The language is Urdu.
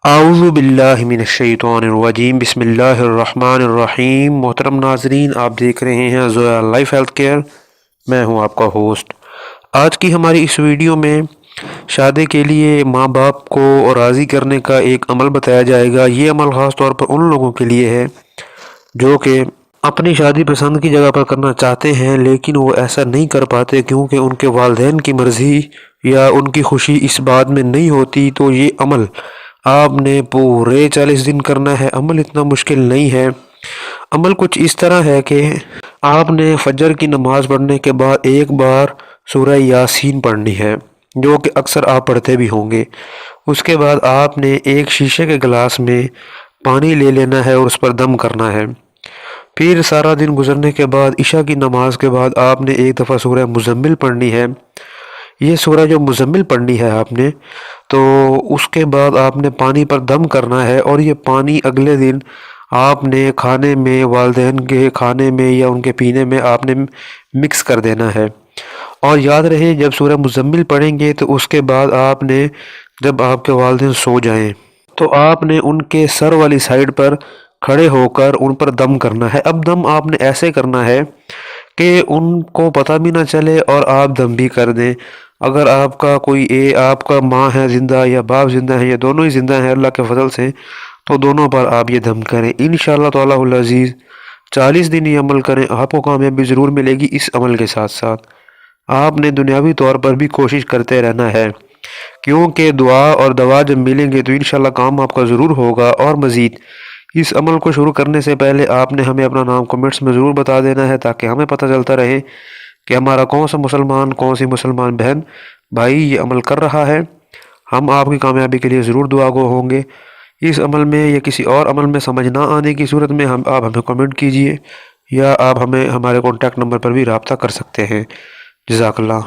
اعوذ باللہ من الشیطان الرجیم، بسم اللہ الرحمن الرحیم۔ محترم ناظرین، آپ دیکھ رہے ہیں زویا لائف ہیلتھ کیئر، میں ہوں آپ کا ہوسٹ۔ آج کی ہماری اس ویڈیو میں شادی کے لیے ماں باپ کو راضی کرنے کا ایک عمل بتایا جائے گا۔ یہ عمل خاص طور پر ان لوگوں کے لیے ہے جو کہ اپنی شادی پسند کی جگہ پر کرنا چاہتے ہیں لیکن وہ ایسا نہیں کر پاتے کیونکہ ان کے والدین کی مرضی یا ان کی خوشی اس بات میں نہیں ہوتی۔ تو یہ عمل آپ نے پورے 40 دن کرنا ہے۔ عمل اتنا مشکل نہیں ہے۔ عمل کچھ اس طرح ہے کہ آپ نے فجر کی نماز پڑھنے کے بعد ایک بار سورہ یاسین پڑھنی ہے، جو کہ اکثر آپ پڑھتے بھی ہوں گے۔ اس کے بعد آپ نے ایک شیشے کے گلاس میں پانی لے لینا ہے اور اس پر دم کرنا ہے۔ پھر سارا دن گزرنے کے بعد عشاء کی نماز کے بعد آپ نے ایک دفعہ سورہ مزمل پڑھنی ہے۔ یہ سورہ جو مزمل پڑھنی ہے آپ نے، تو اس کے بعد آپ نے پانی پر دم کرنا ہے، اور یہ پانی اگلے دن آپ نے کھانے میں، والدین کے کھانے میں یا ان کے پینے میں آپ نے مکس کر دینا ہے۔ اور یاد رہے، جب سورہ مزمل پڑھیں گے تو اس کے بعد آپ نے، جب آپ کے والدین سو جائیں تو آپ نے ان کے سر والی سائڈ پر کھڑے ہو کر ان پر دم کرنا ہے۔ اب دم آپ نے ایسے کرنا ہے کہ ان کو پتہ بھی نہ چلے اور آپ دم بھی کر دیں۔ اگر آپ کا آپ کا ماں ہے زندہ یا باپ زندہ ہے یا دونوں ہی زندہ ہیں اللہ کے فضل سے، تو دونوں پر آپ یہ دم کریں۔ انشاءاللہ تعالی العزیز 40 دن یہ عمل کریں، آپ کو کامیابی ضرور ملے گی۔ اس عمل کے ساتھ ساتھ آپ نے دنیاوی طور پر بھی کوشش کرتے رہنا ہے، کیونکہ دعا اور دوا جب ملیں گے تو انشاءاللہ کام آپ کا ضرور ہوگا۔ اور مزید اس عمل کو شروع کرنے سے پہلے آپ نے ہمیں اپنا نام کمنٹس میں ضرور بتا دینا ہے، تاکہ ہمیں پتہ چلتا رہے کہ ہمارا کون سی مسلمان بہن بھائی یہ عمل کر رہا ہے۔ ہم آپ کی کامیابی کے لیے ضرور دعا گو ہوں گے۔ اس عمل میں یا کسی اور عمل میں سمجھ نہ آنے کی صورت میں آپ ہمیں کمنٹ کیجئے، یا آپ ہمیں ہمارے کانٹیکٹ نمبر پر بھی رابطہ کر سکتے ہیں۔ جزاک اللہ۔